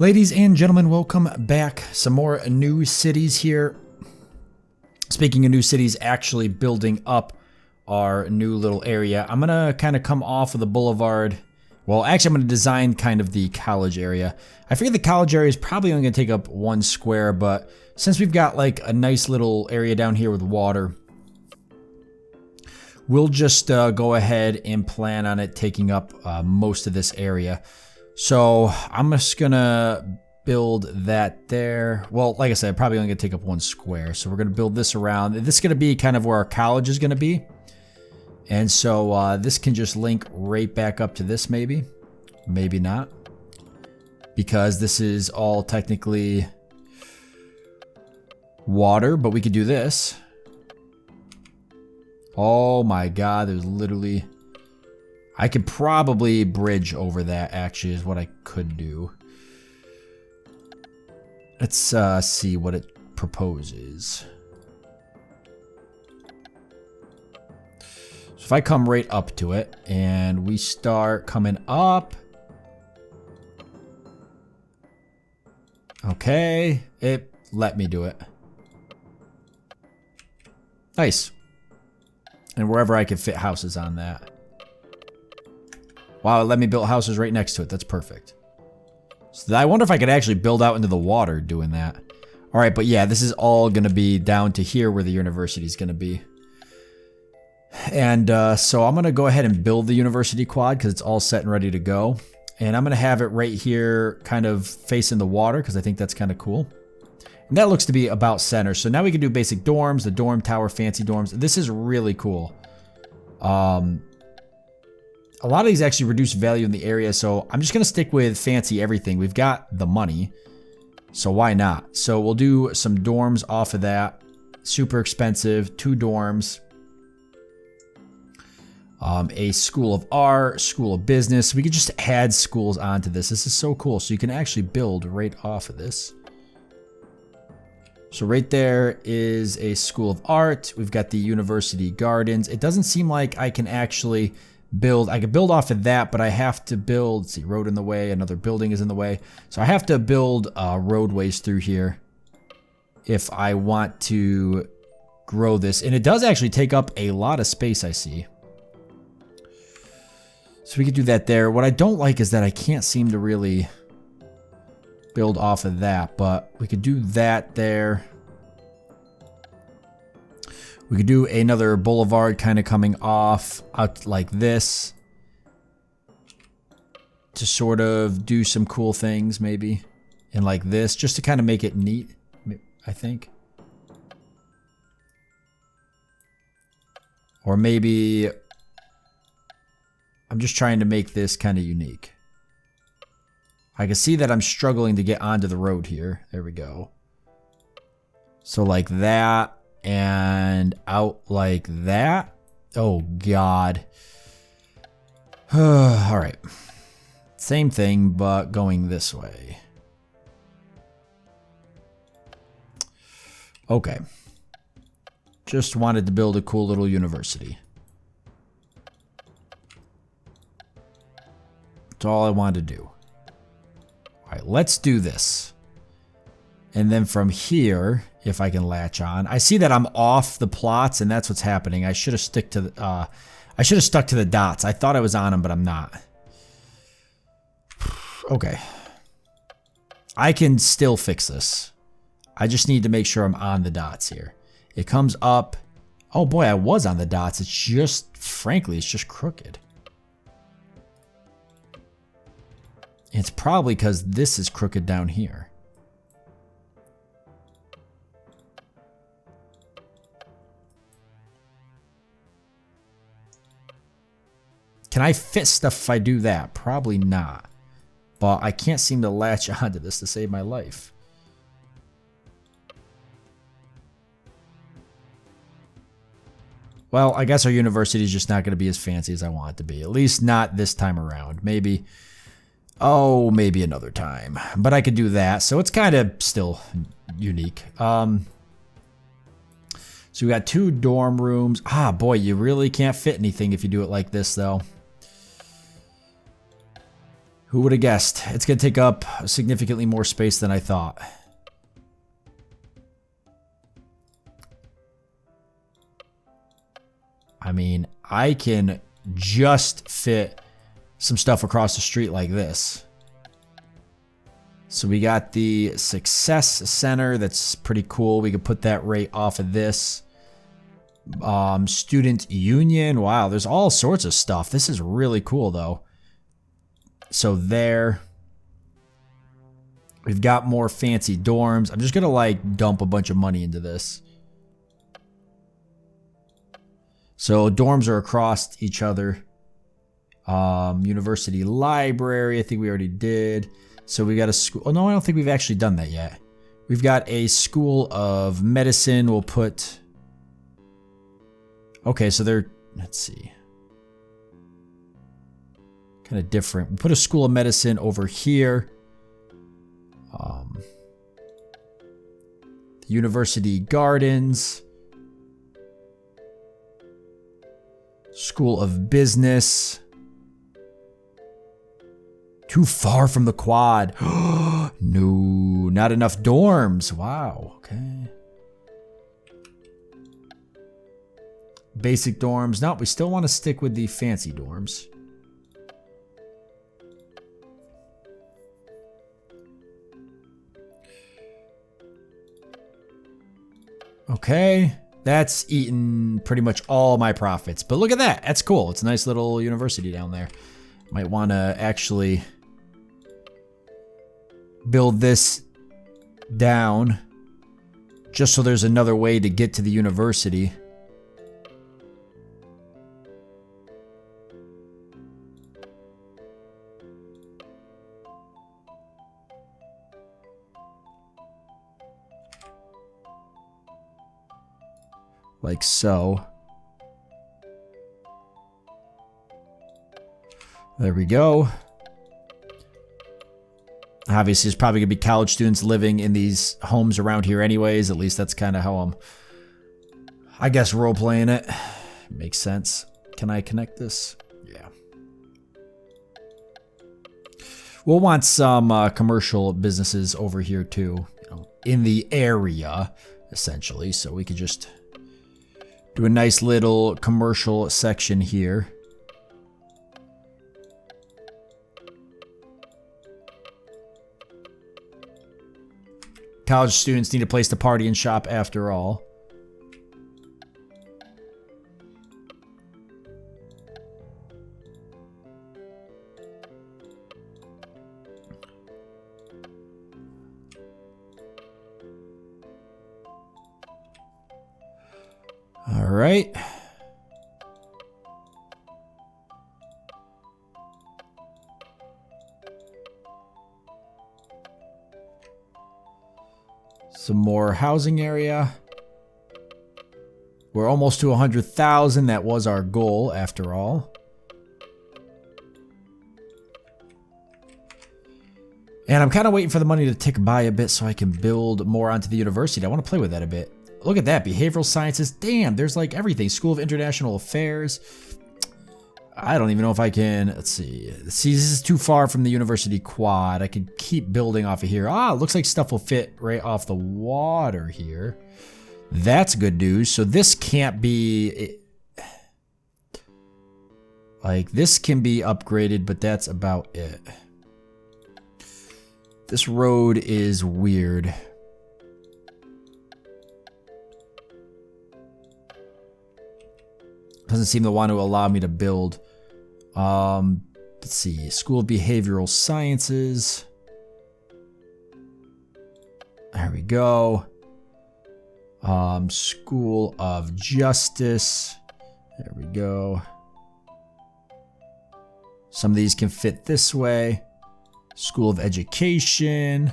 Ladies and gentlemen, welcome back. Some more new cities here. Speaking of new cities, actually building up our new little area. I'm gonna kind of come off of the boulevard. Well, actually, I'm gonna design kind of the college area. I figure the college area is probably only gonna take up 1 square, but since we've got like a nice little area down here with water, we'll just go ahead and plan on it taking up most of this area. So I'm just gonna build that there. Well, like I said, probably only gonna take up 1 square. So we're gonna build this around. This is gonna be kind of where our college is gonna be. And so this can just link right back up to this maybe. Maybe not. Because this is all technically water, but we could do this. Oh my God, there's literally... I could probably bridge over that, actually, is what I could do. Let's see what it proposes. So if I come right up to it, and we start coming up. Okay, it let me do it. Nice. And wherever I could fit houses on that. Wow, it let me build houses right next to it. That's perfect. So I wonder if I could actually build out into the water doing that. All right, but yeah, this is all going to be down to here where the university is going to be. And so I'm going to go ahead and build the university quad because it's all set and ready to go. And I'm going to have it right here kind of facing the water because I think that's kind of cool. And that looks to be about center. So now we can do basic dorms, the dorm tower, fancy dorms. This is really cool. A lot of these actually reduce value in the area, so I'm just going to stick with fancy everything. We've got the money, so why not? So we'll do some dorms off of that. Super expensive, 2 dorms. A school of art, school of business. We could just add schools onto this. This is so cool. So you can actually build right off of this. So right there is a school of art. We've got the university gardens. It doesn't seem like I can actually... build. I could build off of that, but I have to build, see, road in the way, another building is in the way. So I have to build roadways through here if I want to grow this. And it does actually take up a lot of space, I see. So we could do that there. What I don't like is that I can't seem to really build off of that, but we could do that there. We could do another boulevard kind of coming off out like this to sort of do some cool things maybe. And like this, just to kind of make it neat, I think. Or maybe I'm just trying to make this kind of unique. I can see that I'm struggling to get onto the road here. There we go. So like that. And out like that. Oh, God. All right. Same thing, but going this way. Okay. Just wanted to build a cool little university. That's all I wanted to do. All right, let's do this. And then from here, if I can latch on, I see that I'm off the plots, and that's what's happening. I should have stuck to the dots. I thought I was on them, but I'm not. Okay, I can still fix this. I just need to make sure I'm on the dots here. It comes up. Oh boy, I was on the dots. It's just, frankly, it's just crooked. It's probably because this is crooked down here. Can I fit stuff if I do that? Probably not. But I can't seem to latch onto this to save my life. Well, I guess our university is just not going to be as fancy as I want it to be. At least not this time around. Maybe, oh, maybe another time. But I could do that. So it's kind of still unique. So we got 2 dorm rooms. Ah, boy, you really can't fit anything if you do it like this, though. Who would have guessed? It's going to take up significantly more space than I thought. I mean, I can just fit some stuff across the street like this. So we got the Success Center. That's pretty cool. We could put that right off of this. Student Union. Wow, there's all sorts of stuff. This is really cool, though. So there. We've got more fancy dorms. I'm just going to, like, dump a bunch of money into this. So dorms are across each other. University library, I think we already did. So we got a school. Oh, no, I don't think we've actually done that yet. We've got a school of medicine. We'll put... Okay, so they're... Let's see. Kind of different. We'll put a school of medicine over here. The University Gardens. School of Business. Too far from the quad. No, not enough dorms. Wow, okay. Basic dorms. No, we still want to stick with the fancy dorms. Okay. That's eaten pretty much all my profits. But look at that. That's cool. It's a nice little university down there. Might want to actually build this down just so there's another way to get to the university. Like so. There we go. Obviously, there's probably going to be college students living in these homes around here anyways. At least that's kind of how I'm, I guess, role-playing it. Makes sense. Can I connect this? Yeah. We'll want some commercial businesses over here too, you know, in the area, essentially. So we could just do a nice little commercial section here. College students need a place to party and shop after all. All right. Some more housing area. We're almost to 100,000. That was our goal after all. And I'm kind of waiting for the money to tick by a bit so I can build more onto the university. I want to play with that a bit. Look at that. Behavioral sciences. Damn, there's like everything. School of International Affairs. I don't even know if I can. Let's see. See, this is too far from the university quad. I could keep building off of here. Ah, looks like stuff will fit right off the water here. That's good news. So this can't be... Like, this can be upgraded, but that's about it. This road is weird. Doesn't seem to want to allow me to build. Let's see. School of Behavioral Sciences. There we go. School of Justice. There we go. Some of these can fit this way. School of Education.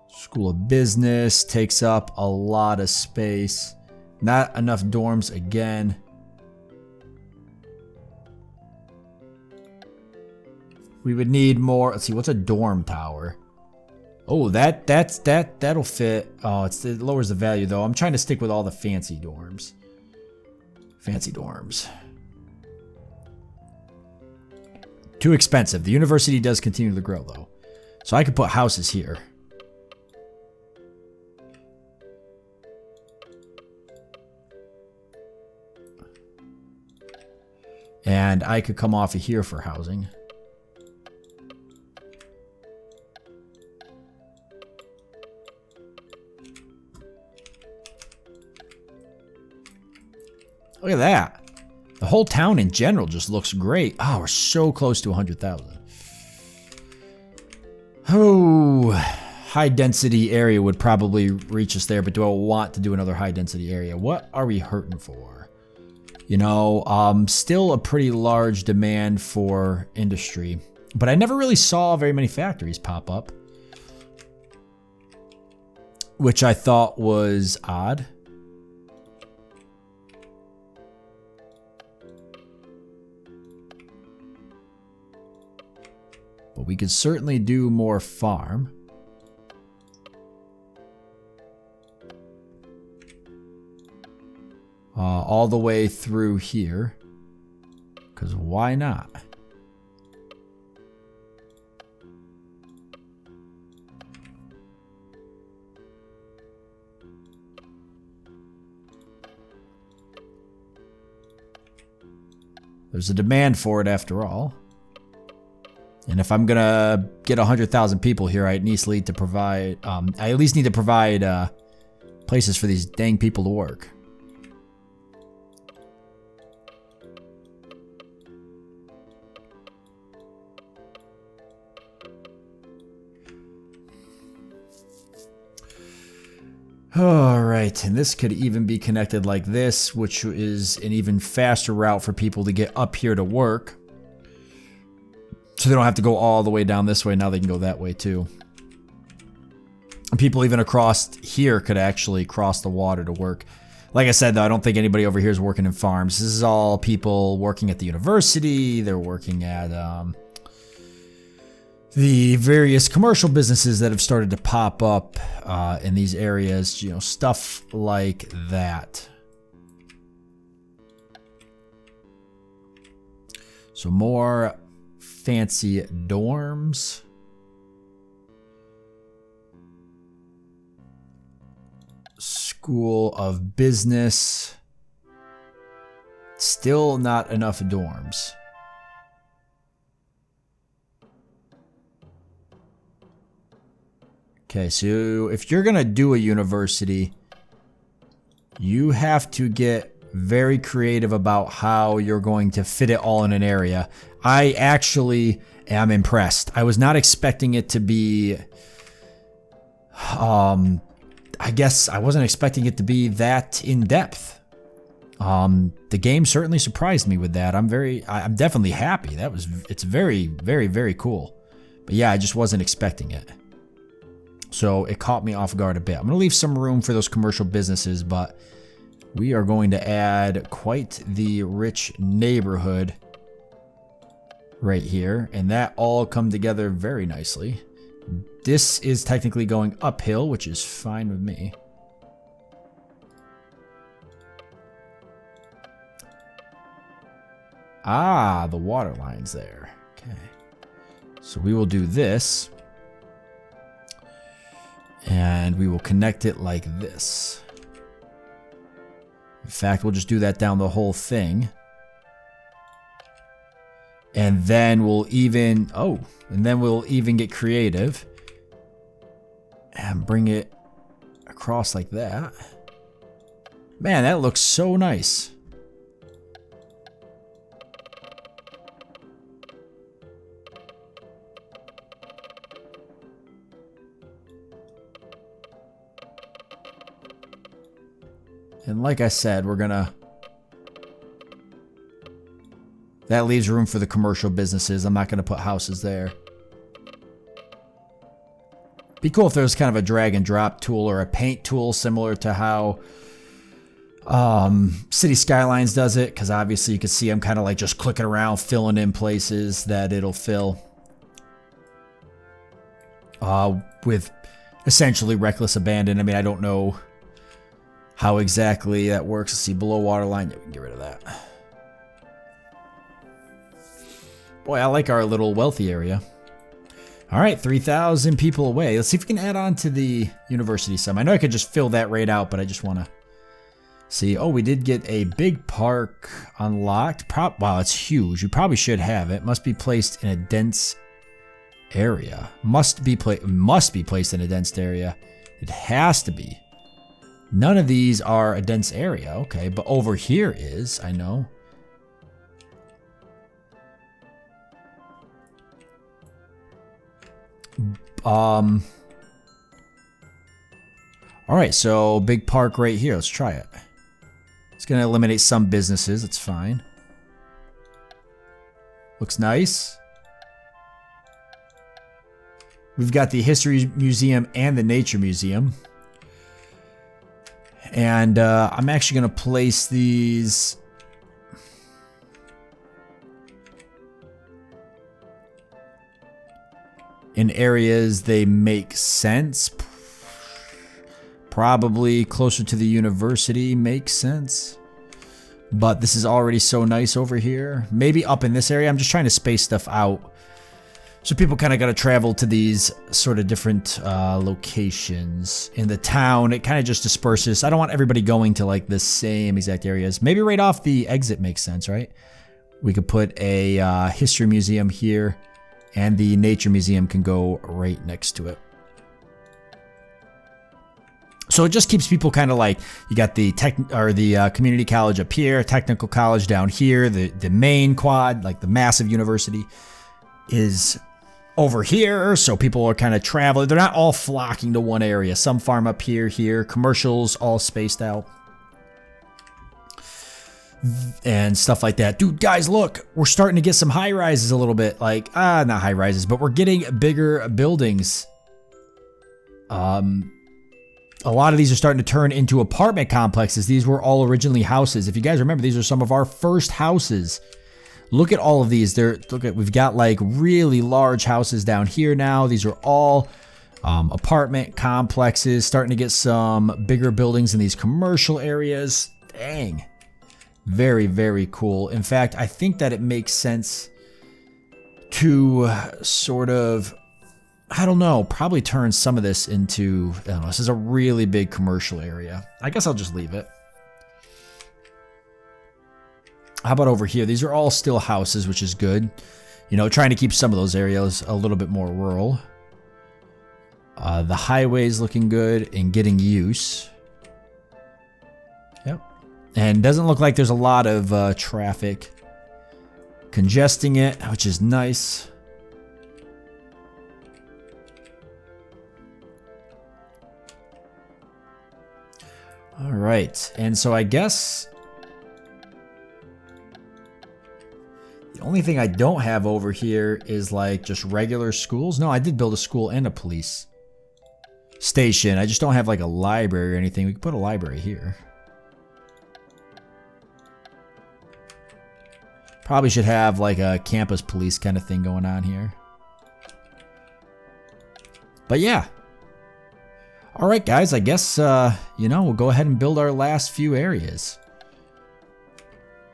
School of Business takes up a lot of space. Not enough dorms again. We would need more. Let's see, what's a dorm tower? Oh, that'll fit. Oh, it lowers the value though. I'm trying to stick with all the fancy dorms. Fancy dorms. Too expensive. The university does continue to grow, though. So I could put houses here. And I could come off of here for housing. Look at that. The whole town in general just looks great. Oh, we're so close to 100,000. Oh, high density area would probably reach us there, but do I want to do another high density area? What are we hurting for? You know, still a pretty large demand for industry, but I never really saw very many factories pop up, which I thought was odd. But we could certainly do more farm. All the way through here. Because why not? There's a demand for it after all. And if I'm gonna get 100,000 people here, I at least need to provide. I at least need to provide places for these dang people to work. All right, and this could even be connected like this, which is an even faster route for people to get up here to work. So they don't have to go all the way down this way. Now they can go that way too. And people even across here could actually cross the water to work. Like I said, though, I don't think anybody over here is working in farms. This is all people working at the university. They're working at the various commercial businesses that have started to pop up in these areas. You know, stuff like that. So more fancy dorms. School of Business. Still not enough dorms. Okay, so if you're gonna do a university, you have to get very creative about how you're going to fit it all in an area. I actually am impressed. I was not expecting it to be, I guess I wasn't expecting it to be that in depth. The game certainly surprised me with that. I'm definitely happy. It's very, very, very cool. But yeah, I just wasn't expecting it. So it caught me off guard a bit. I'm gonna leave some room for those commercial businesses, but we are going to add quite the rich neighborhood right here, and that all come together very nicely. This is technically going uphill, which is fine with me. Ah, the water line's there. Okay. So we will do this, and we will connect it like this. In fact, we'll just do that down the whole thing. And then we'll even, get creative and bring it across like that. Man, that looks so nice. And like I said, that leaves room for the commercial businesses. I'm not gonna put houses there. Be cool if there was kind of a drag and drop tool or a paint tool similar to how City Skylines does it, because obviously you can see I'm kind of like just clicking around, filling in places that it'll fill. With essentially reckless abandon. I mean, I don't know how exactly that works. Let's see, below water line. Yeah, we can get rid of that. Boy, I like our little wealthy area. All right, 3,000 people away. Let's see if we can add on to the university some. I know I could just fill that right out, but I just want to see. Oh, we did get a big park unlocked. Wow, it's huge. We probably should have it. Must be placed in a dense area. Must be placed in a dense area. It has to be. None of these are a dense area. Okay, but over here is, I know. All right, so big park right here. Let's try it. It's gonna eliminate some businesses. It's fine. Looks nice. We've got the History Museum and the Nature Museum. And I'm actually gonna place these in areas they make sense. Probably closer to the university makes sense. But this is already so nice over here. Maybe up in this area. I'm just trying to space stuff out. So people kind of got to travel to these sort of different locations. In the town, it kind of just disperses. I don't want everybody going to like the same exact areas. Maybe right off the exit makes sense, right? We could put a history museum here. And the nature museum can go right next to it. So it just keeps people kind of like, you got the community college up here, technical college down here, the main quad, like the massive university is over here. So people are kind of traveling. They're not all flocking to one area. Some farm up here, commercials all spaced out. And stuff like that. Dude, guys, look, we're starting to get some high rises a little bit. Like, not high rises, but we're getting bigger buildings. A lot of these are starting to turn into apartment complexes. These were all originally houses. If you guys remember, these are some of our first houses. Look at all of these. We've got like really large houses down here now. These are all apartment complexes. Starting to get some bigger buildings in these commercial areas. Dang. Very, very cool. In fact, I think that it makes sense to sort of, I don't know, probably turn some of this into, I don't know, this is a really big commercial area. I guess I'll just leave it. How about over here? These are all still houses, which is good. You know, trying to keep some of those areas a little bit more rural. The highway's looking good and getting use. Yep. And doesn't look like there's a lot of traffic congesting it, which is nice. All right, and so I guess the only thing I don't have over here is like just regular schools. No, I did build a school and a police station. I just don't have like a library or anything. We could put a library here. Probably should have like a campus police kind of thing going on here. But yeah. All right, guys, I guess, you know, we'll go ahead and build our last few areas.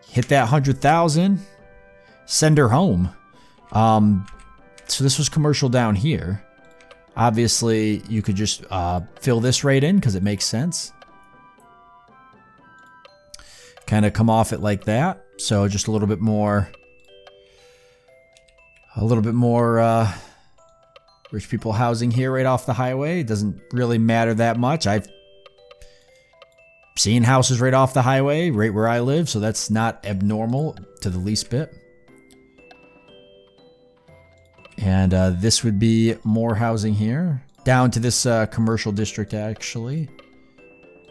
Hit that 100,000. Send her home. So this was commercial down here. Obviously, you could just fill this right in because it makes sense. Kind of come off it like that. So just a little bit more rich people housing here right off the highway. It doesn't really matter that much. I've seen houses right off the highway, right where I live, so that's not abnormal to the least bit. And this would be more housing here. Down to this commercial district, actually.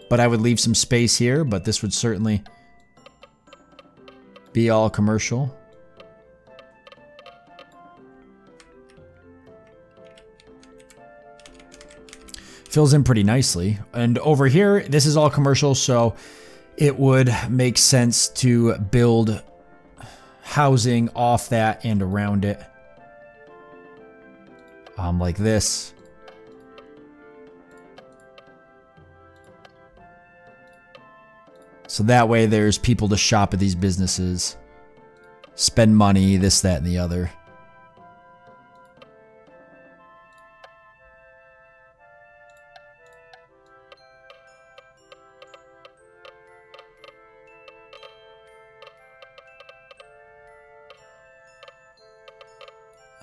But I would leave some space here, but this would certainly be all commercial. Fills in pretty nicely. And over here, this is all commercial, so it would make sense to build housing off that and around it. Like this. So that way there's people to shop at these businesses. spend money, this, that, and the other.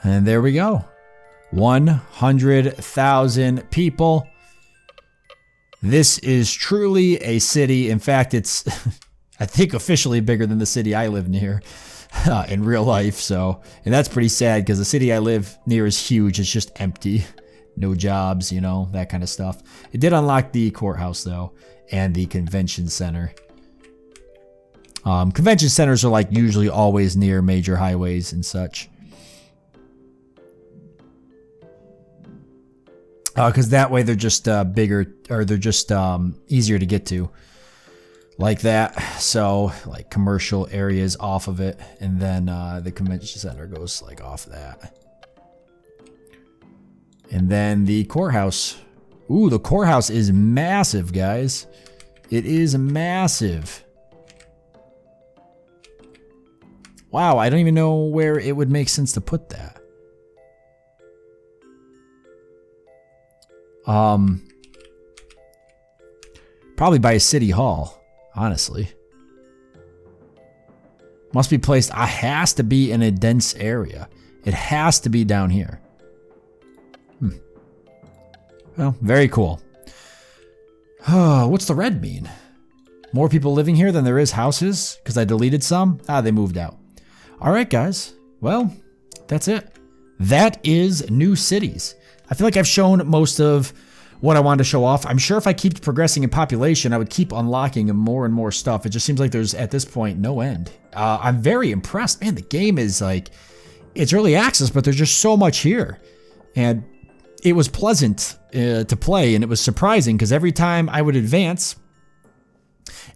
And there we go. 100,000 people. This is truly a city. In fact, it's, I think, officially bigger than the city I live near in real life. So, and that's pretty sad because the city I live near is huge. It's just empty. No jobs, you know, that kind of stuff. It did unlock the courthouse, though, and the convention center. Convention centers are like usually always near major highways and such. Because that way they're just bigger, or they're just easier to get to, like that. So like commercial areas off of it, and then the convention center goes like off that. And then the courthouse. Ooh, the courthouse is massive, guys. It is massive. Wow, I don't even know where it would make sense to put that. Probably by a city hall, honestly. Must be placed, it has to be in a dense area. It has to be down here. Well, very cool. What's the red mean? More people living here than there is houses? Because I deleted some? They moved out. Alright, guys. Well, that's it. That is New Cities. I feel like I've shown most of what I wanted to show off. I'm sure if I keep progressing in population, I would keep unlocking more and more stuff. It just seems like there's, at this point, no end. I'm very impressed. Man, the game is like, it's early access, but there's just so much here. And it was pleasant to play, and it was surprising because every time I would advance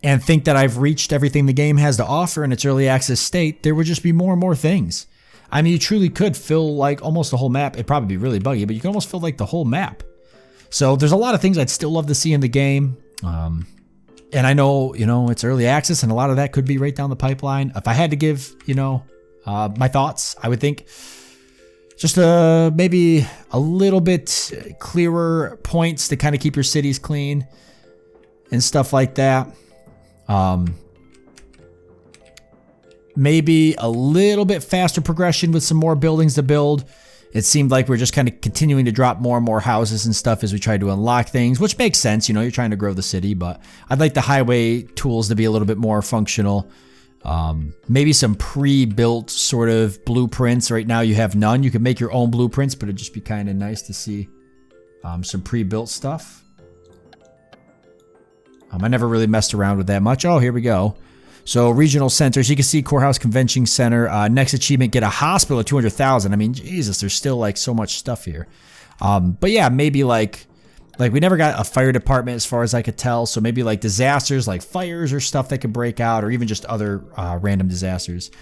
and think that I've reached everything the game has to offer in its early access state, there would just be more and more things. I mean, you truly could fill like almost the whole map. It'd probably be really buggy, but you could almost fill like the whole map. So there's a lot of things I'd still love to see in the game. And I know, you know, it's early access and a lot of that could be right down the pipeline. If I had to give, you know, my thoughts, I would think just maybe a little bit clearer points to kind of keep your cities clean and stuff like that. Maybe a little bit faster progression with some more buildings to build. It seemed like we're just kind of continuing to drop more and more houses and stuff as we try to unlock things, which makes sense. You know, you're trying to grow the city, but I'd like the highway tools to be a little bit more functional. Maybe some pre-built sort of blueprints. Right now you have none. You can make your own blueprints, but it'd just be kind of nice to see some pre-built stuff. I never really messed around with that much. Oh, here we go. So regional centers, you can see Courthouse Convention Center. Next achievement, get a hospital at 200,000. I mean, Jesus, there's still like so much stuff here. But yeah, maybe like we never got a fire department as far as I could tell. So maybe like disasters, like fires or stuff that could break out, or even just other random disasters.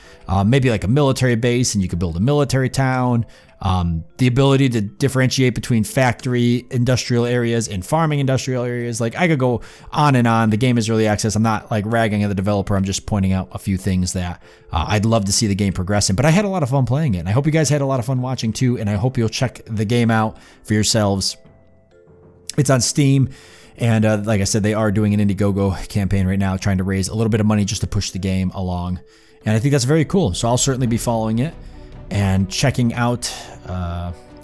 Maybe like a military base and you could build a military town. The ability to differentiate between factory industrial areas and farming industrial areas. Like I could go on and on. The game is early access. I'm not like ragging on the developer. I'm just pointing out a few things that I'd love to see the game progressing. But I had a lot of fun playing it. And I hope you guys had a lot of fun watching too. And I hope you'll check the game out for yourselves. It's on Steam. And like I said, they are doing an Indiegogo campaign right now, trying to raise a little bit of money just to push the game along. And I think that's very cool. So I'll certainly be following it and checking out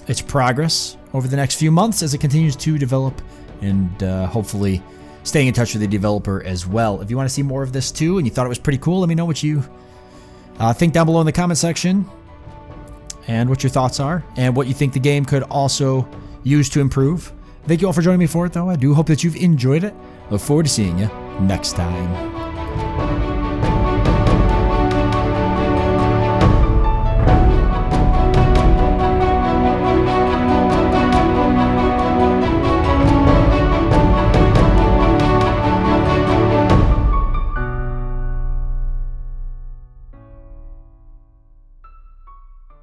its progress over the next few months as it continues to develop, and hopefully staying in touch with the developer as well. If you want to see more of this too and you thought it was pretty cool, let me know what you think down below in the comment section and what your thoughts are and what you think the game could also use to improve. Thank you all for joining me for it, though. I do hope that you've enjoyed it. Look forward to seeing you next time.